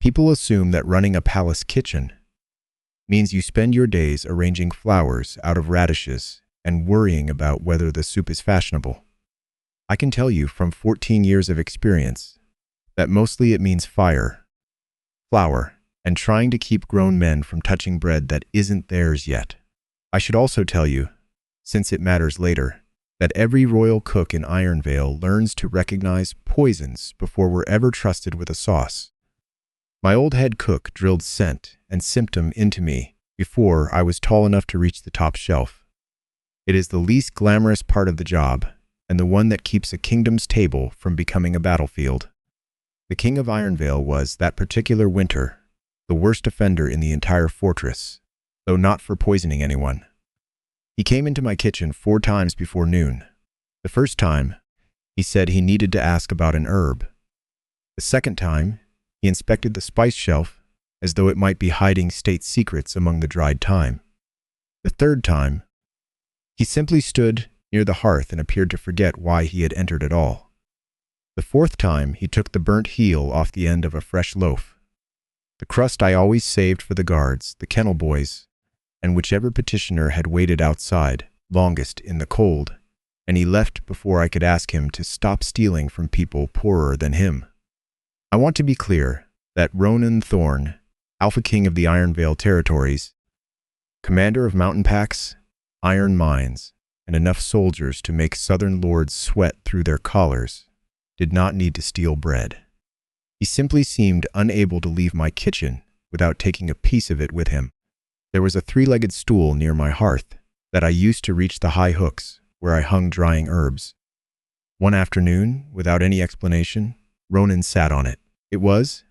People assume that running a palace kitchen means you spend your days arranging flowers out of radishes and worrying about whether the soup is fashionable. I can tell you from 14 years of experience that mostly it means fire, flour, and trying to keep grown men from touching bread that isn't theirs yet. I should also tell you, since it matters later, that every royal cook in Ironvale learns to recognize poisons before we're ever trusted with a sauce. My old head cook drilled scent and symptom into me before I was tall enough to reach the top shelf. It is the least glamorous part of the job, and the one that keeps a kingdom's table from becoming a battlefield. The king of Ironvale was, that particular winter, the worst offender in the entire fortress, though not for poisoning anyone. He came into my kitchen 4 times before noon. The first time, he said he needed to ask about an herb. The second time, he inspected the spice shelf as though it might be hiding state secrets among the dried thyme. The third time, he simply stood near the hearth and appeared to forget why he had entered at all. The fourth time, he took the burnt heel off the end of a fresh loaf. The crust I always saved for the guards, the kennel boys, and whichever petitioner had waited outside, longest in the cold, and he left before I could ask him to stop stealing from people poorer than him. I want to be clear that Ronan Thorne, Alpha King of the Ironvale territories, commander of mountain packs, iron mines, and enough soldiers to make southern lords sweat through their collars, did not need to steal bread. He simply seemed unable to leave my kitchen without taking a piece of it with him. There was a 3-legged stool near my hearth that I used to reach the high hooks where I hung drying herbs. One afternoon, without any explanation, Ronan sat on it. It was,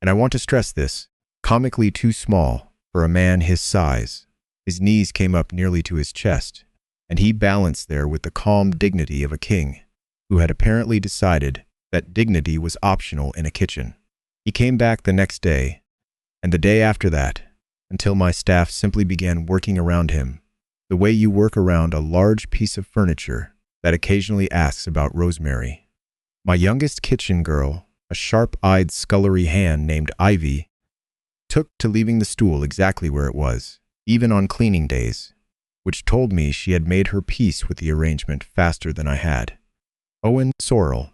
and I want to stress this, comically too small for a man his size. His knees came up nearly to his chest, and he balanced there with the calm dignity of a king who had apparently decided that dignity was optional in a kitchen. He came back the next day, and the day after that, until my staff simply began working around him, the way you work around a large piece of furniture that occasionally asks about rosemary. My youngest kitchen girl, a sharp-eyed scullery hand named Ivy, took to leaving the stool exactly where it was, even on cleaning days, which told me she had made her peace with the arrangement faster than I had. Owen Sorrell,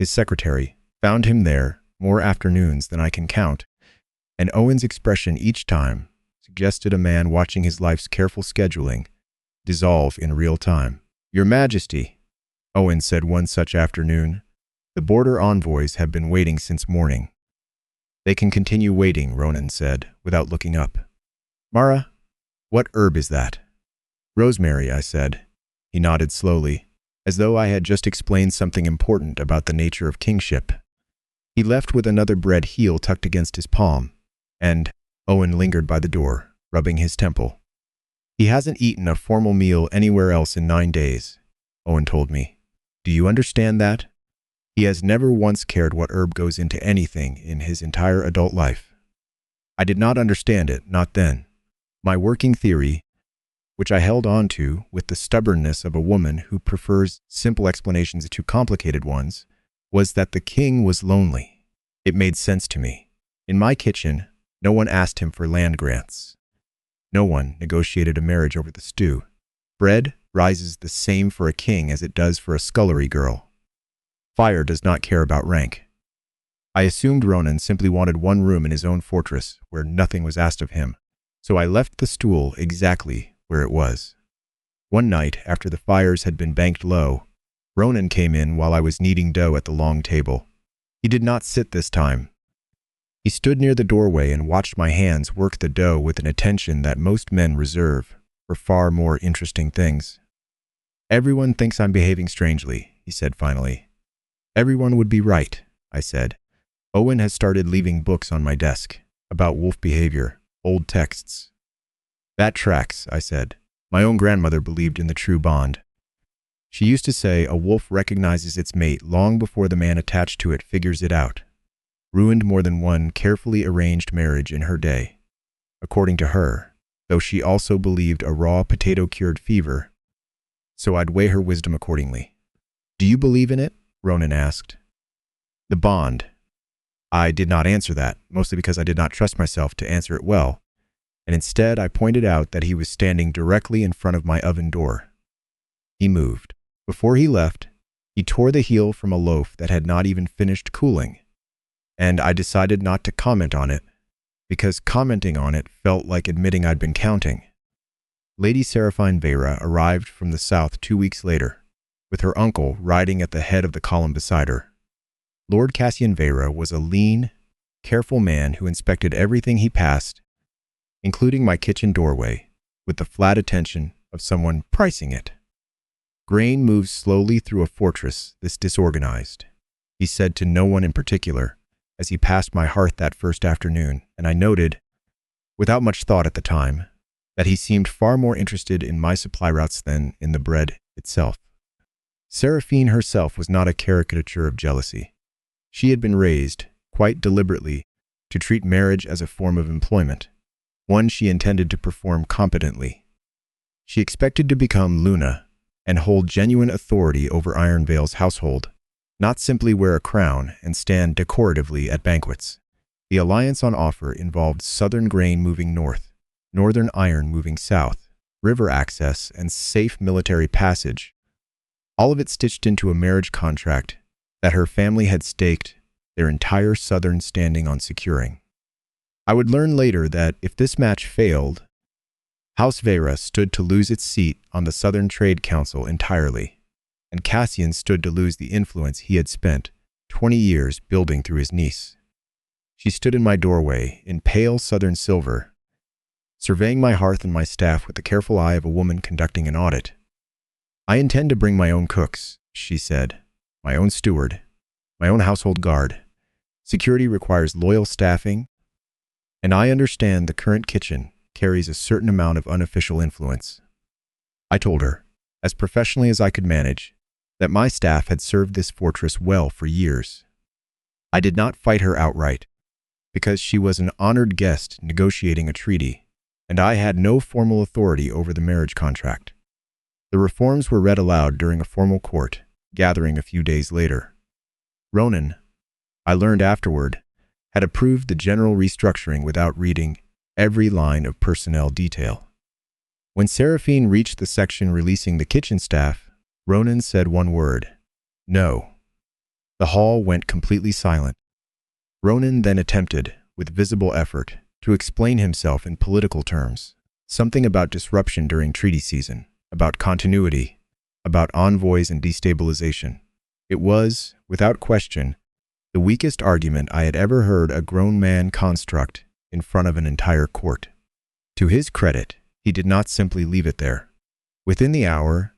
his secretary, found him there more afternoons than I can count, and Owen's expression each time suggested a man watching his life's careful scheduling dissolve in real time. "Your Majesty," Owen said one such afternoon, "the border envoys have been waiting since morning." "They can continue waiting," Ronan said, without looking up. "Mara, what herb is that?" "Rosemary," I said. He nodded slowly, as though I had just explained something important about the nature of kingship. He left with another bread heel tucked against his palm, and Owen lingered by the door, rubbing his temple. "He hasn't eaten a formal meal anywhere else in 9 days," Owen told me. "Do you understand that? He has never once cared what herb goes into anything in his entire adult life." I did not understand it, not then. My working theory, which I held on to with the stubbornness of a woman who prefers simple explanations to complicated ones, was that the king was lonely. It made sense to me. In my kitchen, no one asked him for land grants. No one negotiated a marriage over the stew. Bread rises the same for a king as it does for a scullery girl. Fire does not care about rank. I assumed Ronan simply wanted one room in his own fortress where nothing was asked of him, so I left the stool exactly where it was. One night, after the fires had been banked low, Ronan came in while I was kneading dough at the long table. He did not sit this time. He stood near the doorway and watched my hands work the dough with an attention that most men reserve for far more interesting things. "Everyone thinks I'm behaving strangely," he said finally. "Everyone would be right," I said. "Owen has started leaving books on my desk about wolf behavior, old texts." "That tracks," I said. "My own grandmother believed in the true bond. She used to say a wolf recognizes its mate long before the man attached to it figures it out. Ruined more than one carefully arranged marriage in her day. According to her, though she also believed a raw potato cured fever, so I'd weigh her wisdom accordingly." "Do you believe in it?" Ronan asked. "The bond. I did not answer that, mostly because I did not trust myself to answer it well, and instead I pointed out that he was standing directly in front of my oven door. He moved. Before he left, he tore the heel from a loaf that had not even finished cooling, and I decided not to comment on it, because commenting on it felt like admitting I'd been counting. Lady Seraphine Vera arrived from the south 2 weeks later, with her uncle riding at the head of the column beside her. Lord Cassian Vera was a lean, careful man who inspected everything he passed, including my kitchen doorway, with the flat attention of someone pricing it. Grain moves slowly through a fortress this disorganized, he said to no one in particular, as he passed my hearth that first afternoon, and I noted, without much thought at the time, that he seemed far more interested in my supply routes than in the bread itself. Seraphine herself was not a caricature of jealousy. She had been raised, quite deliberately, to treat marriage as a form of employment, one she intended to perform competently. She expected to become Luna and hold genuine authority over Iron Vale's household, not simply wear a crown and stand decoratively at banquets. The alliance on offer involved southern grain moving north, northern iron moving south, river access, and safe military passage, all of it stitched into a marriage contract that her family had staked their entire southern standing on securing. I would learn later that if this match failed, House Vera stood to lose its seat on the Southern Trade Council entirely, and Cassian stood to lose the influence he had spent 20 years building through his niece. She stood in my doorway in pale southern silver, surveying my hearth and my staff with the careful eye of a woman conducting an audit. "I intend to bring my own cooks," she said, "my own steward, my own household guard. Security requires loyal staffing, and I understand the current kitchen carries a certain amount of unofficial influence." I told her, as professionally as I could manage, that my staff had served this fortress well for years. I did not fight her outright, because she was an honored guest negotiating a treaty, and I had no formal authority over the marriage contract. The reforms were read aloud during a formal court gathering a few days later. Ronan, I learned afterward, had approved the general restructuring without reading every line of personnel detail. When Seraphine reached the section releasing the kitchen staff, Ronan said one word: "No." The hall went completely silent. Ronan then attempted, with visible effort, to explain himself in political terms, something about disruption during treaty season, about continuity, about envoys and destabilization. It was, without question, the weakest argument I had ever heard a grown man construct in front of an entire court. To his credit, he did not simply leave it there. Within the hour,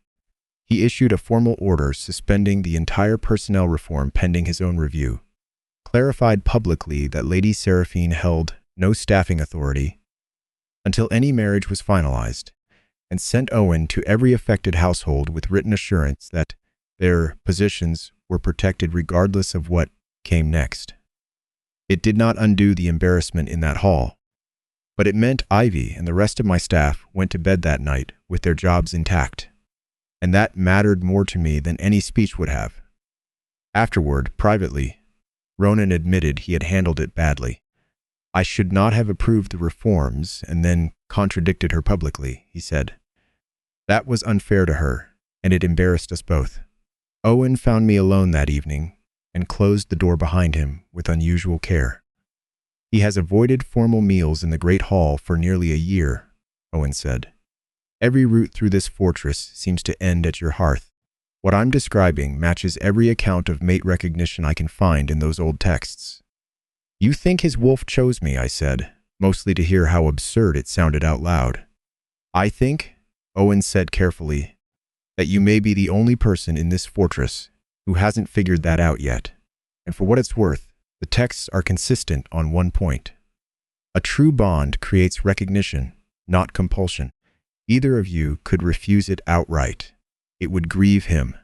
he issued a formal order suspending the entire personnel reform pending his own review, clarified publicly that Lady Seraphine held no staffing authority until any marriage was finalized, and sent Owen to every affected household with written assurance that their positions were protected regardless of what came next. It did not undo the embarrassment in that hall, but it meant Ivy and the rest of my staff went to bed that night with their jobs intact, and that mattered more to me than any speech would have. Afterward, privately, Ronan admitted he had handled it badly. "I should not have approved the reforms and then contradicted her publicly," he said. "That was unfair to her, and it embarrassed us both." Owen found me alone that evening and closed the door behind him with unusual care. "He has avoided formal meals in the Great Hall for nearly a year," Owen said. "Every route through this fortress seems to end at your hearth. What I'm describing matches every account of mate recognition I can find in those old texts." "You think his wolf chose me," I said, mostly to hear how absurd it sounded out loud. "I think," Owen said carefully, "that you may be the only person in this fortress who hasn't figured that out yet. And for what it's worth, the texts are consistent on one point. A true bond creates recognition, not compulsion. Either of you could refuse it outright. It would grieve him.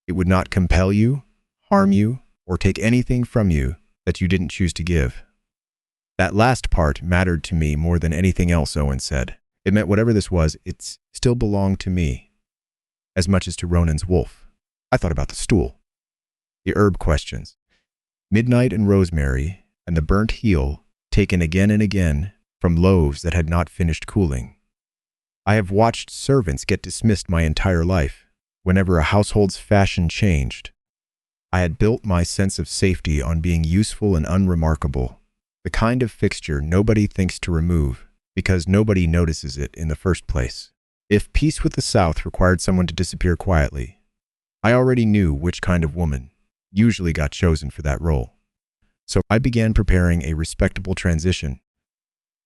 It would not compel you, harm you, or take anything from you that you didn't choose to give." "That last part mattered to me more than anything else," Owen said. "It meant whatever this was, it still belonged to me, as much as to Ronan's wolf." I thought about the stool, the herb questions, midnight and rosemary, and the burnt heel, taken again and again, from loaves that had not finished cooling. I have watched servants get dismissed my entire life, whenever a household's fashion changed. I had built my sense of safety on being useful and unremarkable, the kind of fixture nobody thinks to remove, because nobody notices it in the first place. If peace with the South required someone to disappear quietly, I already knew which kind of woman usually got chosen for that role. So I began preparing a respectable transition,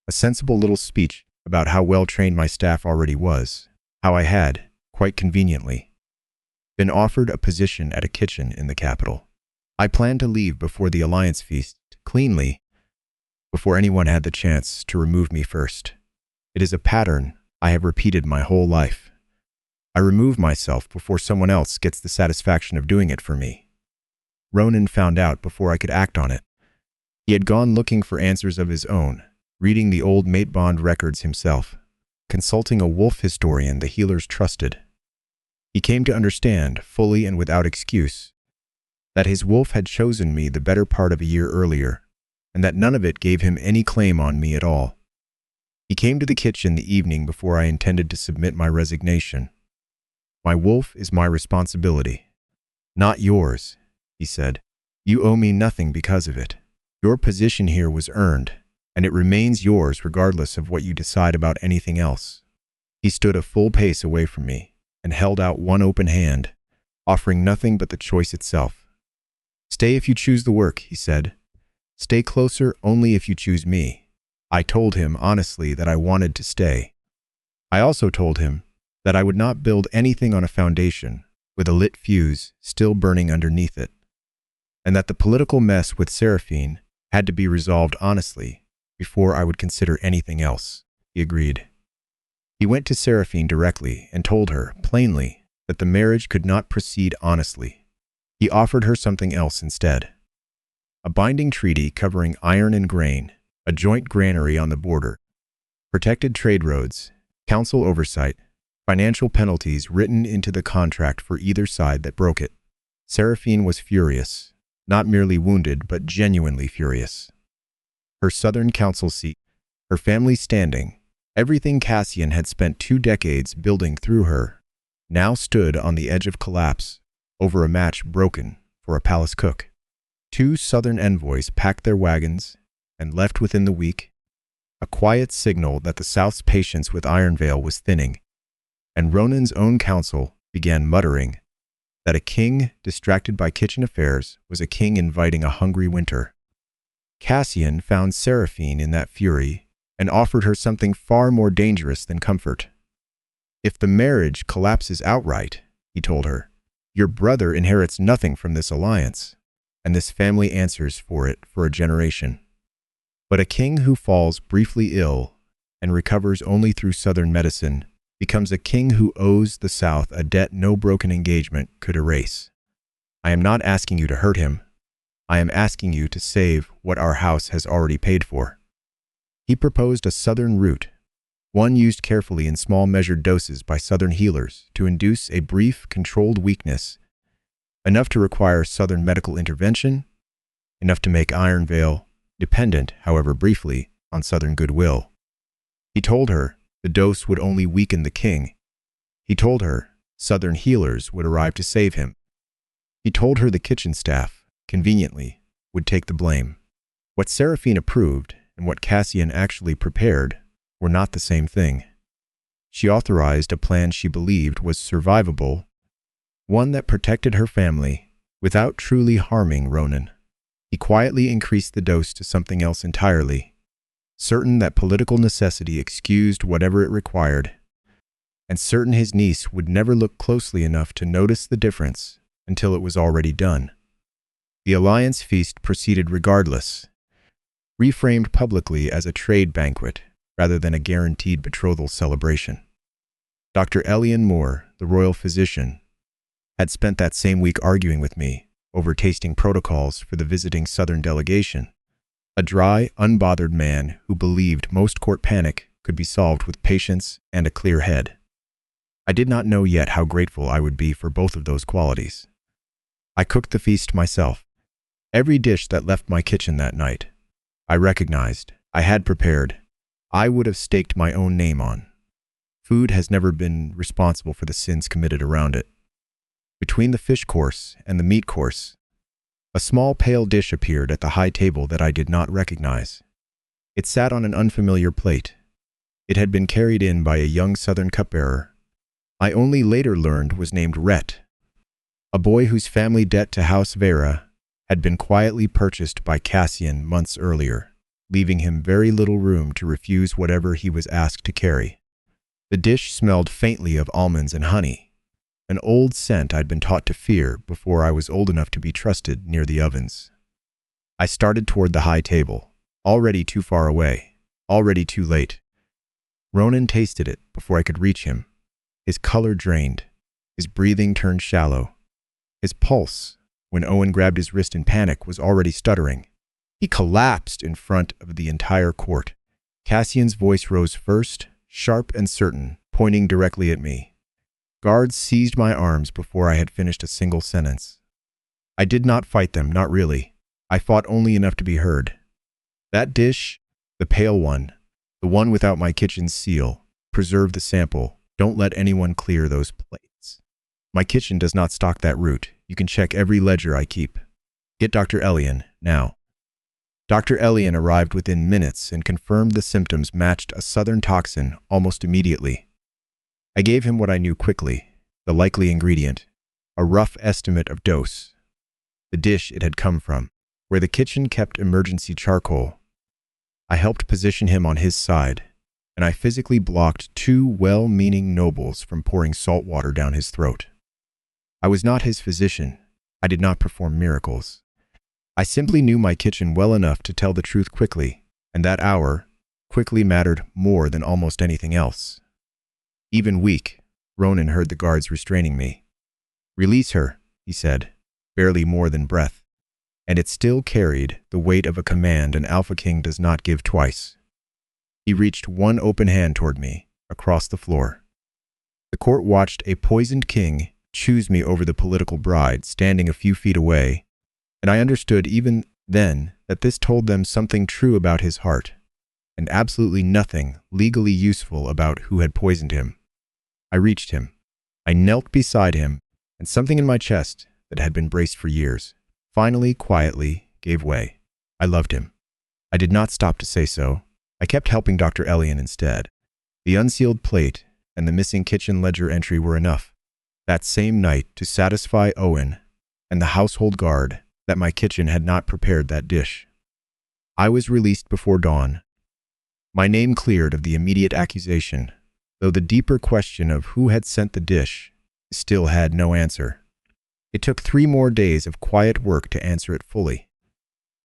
a sensible little speech about how well trained my staff already was, how I had, quite conveniently, been offered a position at a kitchen in the capital. I planned to leave before the Alliance feast, cleanly, before anyone had the chance to remove me first. It is a pattern I have repeated my whole life. I remove myself before someone else gets the satisfaction of doing it for me. Ronan found out before I could act on it. He had gone looking for answers of his own, reading the old Mate Bond records himself, consulting a wolf historian the healers trusted. He came to understand, fully and without excuse, that his wolf had chosen me the better part of a year earlier, and that none of it gave him any claim on me at all. He came to the kitchen the evening before I intended to submit my resignation. "My wolf is my responsibility, not yours," he said. "You owe me nothing because of it. Your position here was earned, and it remains yours regardless of what you decide about anything else." He stood a full pace away from me and held out one open hand, offering nothing but the choice itself. "Stay if you choose the work," he said. "Stay closer only if you choose me." I told him honestly that I wanted to stay. I also told him that I would not build anything on a foundation with a lit fuse still burning underneath it, and that the political mess with Seraphine had to be resolved honestly before I would consider anything else. He agreed. He went to Seraphine directly and told her, plainly, that the marriage could not proceed honestly. He offered her something else instead. A binding treaty covering iron and grain, a joint granary on the border, protected trade roads, council oversight, financial penalties written into the contract for either side that broke it. Seraphine was furious, not merely wounded, but genuinely furious. Her southern council seat, her family standing, everything Cassian had spent 2 decades building through her, now stood on the edge of collapse over a match broken for a palace cook. 2 southern envoys packed their wagons and left within the week, a quiet signal that the South's patience with Ironvale was thinning, and Ronan's own council began muttering that a king distracted by kitchen affairs was a king inviting a hungry winter. Cassian found Seraphine in that fury and offered her something far more dangerous than comfort. "If the marriage collapses outright," he told her, "your brother inherits nothing from this alliance, and this family answers for it for a generation. But a king who falls briefly ill and recovers only through southern medicine becomes a king who owes the South a debt no broken engagement could erase. I am not asking you to hurt him. I am asking you to save what our house has already paid for." He proposed a southern route, one used carefully in small measured doses by southern healers to induce a brief, controlled weakness, enough to require southern medical intervention, enough to make Ironvale dependent, however briefly, on southern goodwill. He told her the dose would only weaken the king. He told her southern healers would arrive to save him. He told her the kitchen staff, conveniently, would take the blame. What Seraphine approved and what Cassian actually prepared were not the same thing. She authorized a plan she believed was survivable, one that protected her family without truly harming Ronan. He quietly increased the dose to something else entirely, certain that political necessity excused whatever it required, and certain his niece would never look closely enough to notice the difference until it was already done. The alliance feast proceeded regardless, reframed publicly as a trade banquet rather than a guaranteed betrothal celebration. Dr. Elian Moore, the royal physician, had spent that same week arguing with me over tasting protocols for the visiting southern delegation, a dry, unbothered man who believed most court panic could be solved with patience and a clear head. I did not know yet how grateful I would be for both of those qualities. I cooked the feast myself. Every dish that left my kitchen that night I recognized. I had prepared. I would have staked my own name on. Food has never been responsible for the sins committed around it. Between the fish course and the meat course, a small pale dish appeared at the high table that I did not recognize. It sat on an unfamiliar plate. It had been carried in by a young southern cupbearer. I only later learned was named Rhett, a boy whose family debt to House Vera had been quietly purchased by Cassian months earlier, leaving him very little room to refuse whatever he was asked to carry. The dish smelled faintly of almonds and honey, an old scent I'd been taught to fear before I was old enough to be trusted near the ovens. I started toward the high table, already too far away, already too late. Ronan tasted it before I could reach him. His color drained, his breathing turned shallow. His pulse, when Owen grabbed his wrist in panic, was already stuttering. He collapsed in front of the entire court. Cassian's voice rose first, sharp and certain, pointing directly at me. Guards seized my arms before I had finished a single sentence. I did not fight them, not really. I fought only enough to be heard. That dish, the pale one, the one without my kitchen's seal, preserve the sample. Don't let anyone clear those plates. My kitchen does not stock that route. You can check every ledger I keep. Get Dr. Elian, now. Dr. Elian arrived within minutes and confirmed the symptoms matched a southern toxin almost immediately. I gave him what I knew quickly, the likely ingredient, a rough estimate of dose, the dish it had come from, where the kitchen kept emergency charcoal. I helped position him on his side, and I physically blocked two well-meaning nobles from pouring salt water down his throat. I was not his physician. I did not perform miracles. I simply knew my kitchen well enough to tell the truth quickly, and that hour quickly mattered more than almost anything else. Even weak, Ronan heard the guards restraining me. "Release her," he said, barely more than breath, and it still carried the weight of a command an Alpha King does not give twice. He reached one open hand toward me, across the floor. The court watched a poisoned king choose me over the political bride standing a few feet away, and I understood even then that this told them something true about his heart, and absolutely nothing legally useful about who had poisoned him. I reached him. I knelt beside him, and something in my chest that had been braced for years finally, quietly, gave way. I loved him. I did not stop to say so. I kept helping Dr. Elian instead. The unsealed plate and the missing kitchen ledger entry were enough, that same night, to satisfy Owen and the household guard that my kitchen had not prepared that dish. I was released before dawn. My name cleared of the immediate accusation, though the deeper question of who had sent the dish still had no answer. It took 3 more days of quiet work to answer it fully.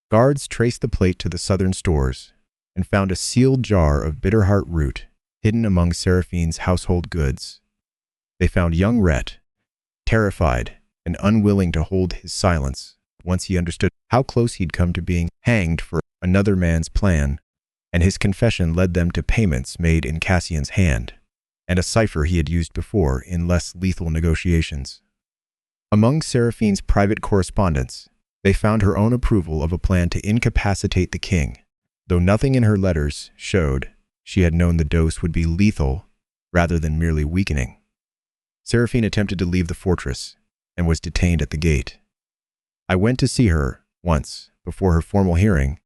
Guards traced the plate to the southern stores and found a sealed jar of bitterheart root hidden among Seraphine's household goods. They found young Rhett, terrified and unwilling to hold his silence once he understood how close he'd come to being hanged for another man's plan, and his confession led them to payments made in Cassian's hand, and a cipher he had used before in less lethal negotiations. Among Seraphine's private correspondence, they found her own approval of a plan to incapacitate the king, though nothing in her letters showed she had known the dose would be lethal rather than merely weakening. Seraphine attempted to leave the fortress and was detained at the gate. I went to see her once before her formal hearing,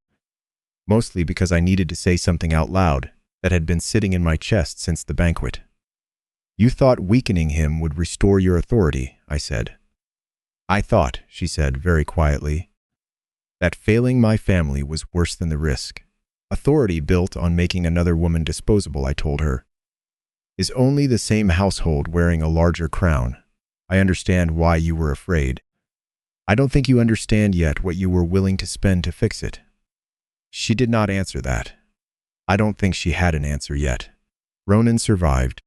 mostly because I needed to say something out loud that had been sitting in my chest since the banquet. "You thought weakening him would restore your authority," I said. "I thought," she said very quietly, "that failing my family was worse than the risk. Authority built on making another woman disposable," I told her, "is only the same household wearing a larger crown. I understand why you were afraid. I don't think you understand yet what you were willing to spend to fix it." She did not answer that. I don't think she had an answer yet. Ronan survived,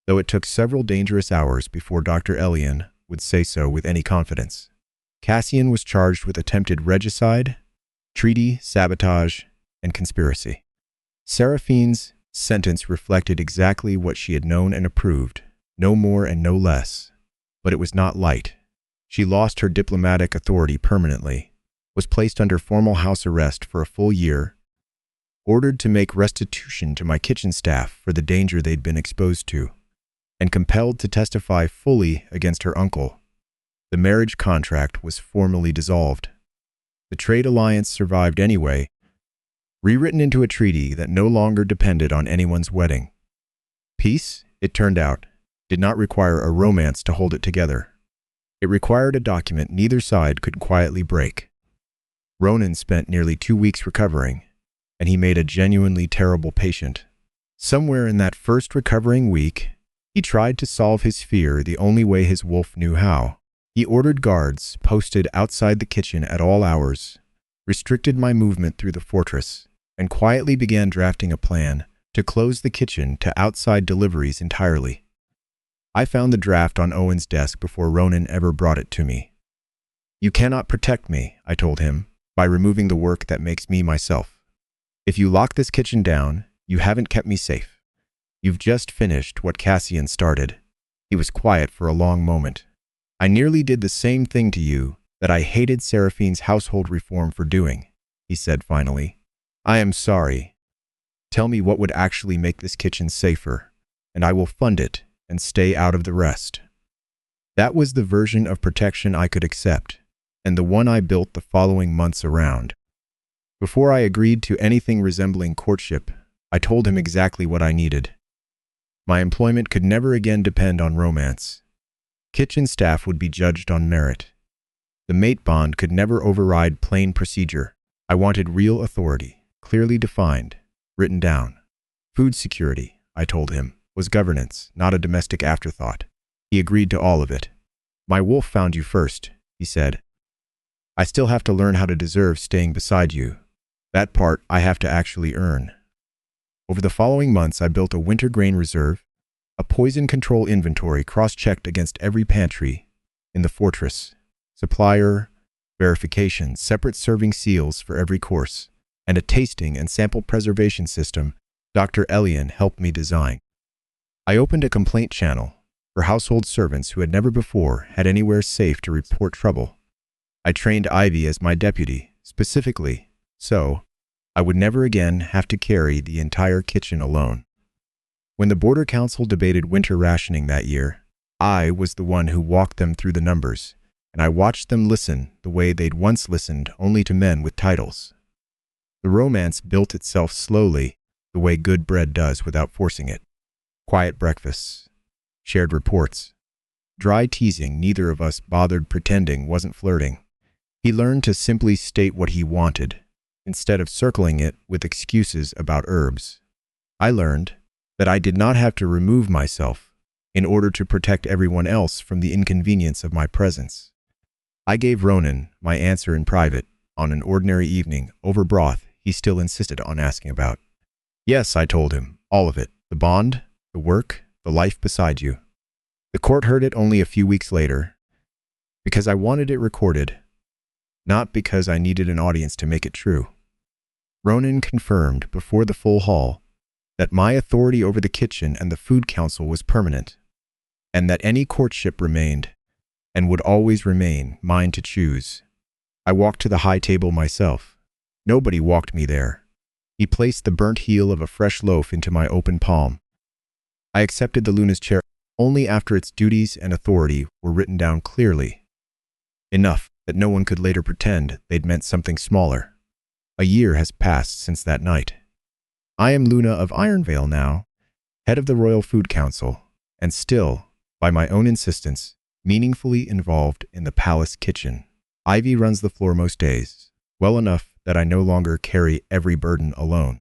though it took several dangerous hours before Dr. Elian would say so with any confidence. Cassian was charged with attempted regicide, treaty, sabotage, and conspiracy. Seraphine's sentence reflected exactly what she had known and approved, no more and no less. But it was not light. She lost her diplomatic authority permanently, was placed under formal house arrest for a full year, ordered to make restitution to my kitchen staff for the danger they'd been exposed to, and compelled to testify fully against her uncle. The marriage contract was formally dissolved. The trade alliance survived anyway, rewritten into a treaty that no longer depended on anyone's wedding. Peace, it turned out, did not require a romance to hold it together. It required a document neither side could quietly break. Ronan spent nearly 2 weeks recovering, and he made a genuinely terrible patient. Somewhere in that first recovering week, he tried to solve his fear the only way his wolf knew how. He ordered guards posted outside the kitchen at all hours, restricted my movement through the fortress, and quietly began drafting a plan to close the kitchen to outside deliveries entirely. I found the draft on Owen's desk before Ronan ever brought it to me. "You cannot protect me," I told him, "by removing the work that makes me myself. If you lock this kitchen down, you haven't kept me safe. You've just finished what Cassian started." He was quiet for a long moment. "I nearly did the same thing to you that I hated Seraphine's household reform for doing," he said finally. "I am sorry. Tell me what would actually make this kitchen safer, and I will fund it and stay out of the rest." That was the version of protection I could accept, and the one I built the following months around. Before I agreed to anything resembling courtship, I told him exactly what I needed. My employment could never again depend on romance. Kitchen staff would be judged on merit. The mate bond could never override plain procedure. I wanted real authority, clearly defined, written down. Food security, I told him, was governance, not a domestic afterthought. He agreed to all of it. "My wolf found you first," he said. "I still have to learn how to deserve staying beside you. That part I have to actually earn." Over the following months, I built a winter grain reserve, a poison control inventory cross-checked against every pantry in the fortress, supplier verification, separate serving seals for every course, and a tasting and sample preservation system Dr. Elian helped me design. I opened a complaint channel for household servants who had never before had anywhere safe to report trouble. I trained Ivy as my deputy, specifically, so I would never again have to carry the entire kitchen alone. When the Border Council debated winter rationing that year, I was the one who walked them through the numbers, and I watched them listen the way they'd once listened only to men with titles. The romance built itself slowly, the way good bread does without forcing it. Quiet breakfasts, shared reports, dry teasing neither of us bothered pretending wasn't flirting. He learned to simply state what he wanted, instead of circling it with excuses about herbs. I learned that I did not have to remove myself in order to protect everyone else from the inconvenience of my presence. I gave Ronan my answer in private on an ordinary evening over broth he still insisted on asking about. "Yes," I told him, "all of it. The bond, the work, the life beside you." The court heard it only a few weeks later, because I wanted it recorded, not because I needed an audience to make it true. Ronan confirmed before the full hall that my authority over the kitchen and the food council was permanent, and that any courtship remained, and would always remain, mine to choose. I walked to the high table myself. Nobody walked me there. He placed the burnt heel of a fresh loaf into my open palm. I accepted the Luna's chair only after its duties and authority were written down clearly, enough that no one could later pretend they'd meant something smaller. A year has passed since that night. I am Luna of Ironvale now, head of the Royal Food Council, and still, by my own insistence, meaningfully involved in the palace kitchen. Ivy runs the floor most days, well enough that I no longer carry every burden alone.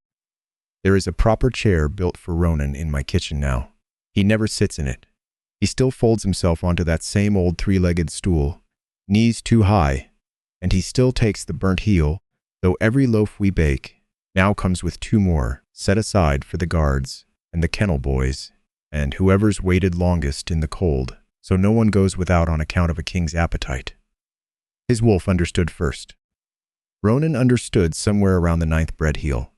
There is a proper chair built for Ronan in my kitchen now. He never sits in it. He still folds himself onto that same old three-legged stool, knees too high, and he still takes the burnt heel, though every loaf we bake now comes with 2 more, set aside for the guards and the kennel boys, and whoever's waited longest in the cold, so no one goes without on account of a king's appetite. His wolf understood first. Ronan understood somewhere around the 9th bread heel.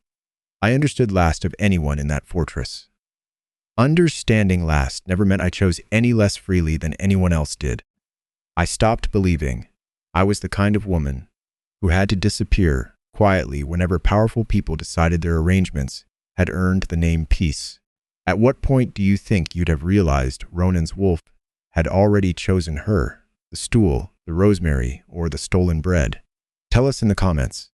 I understood last of anyone in that fortress. Understanding last never meant I chose any less freely than anyone else did. I stopped believing I was the kind of woman who had to disappear quietly whenever powerful people decided their arrangements had earned the name peace. At what point do you think you'd have realized Ronan's wolf had already chosen her, the stool, the rosemary, or the stolen bread? Tell us in the comments.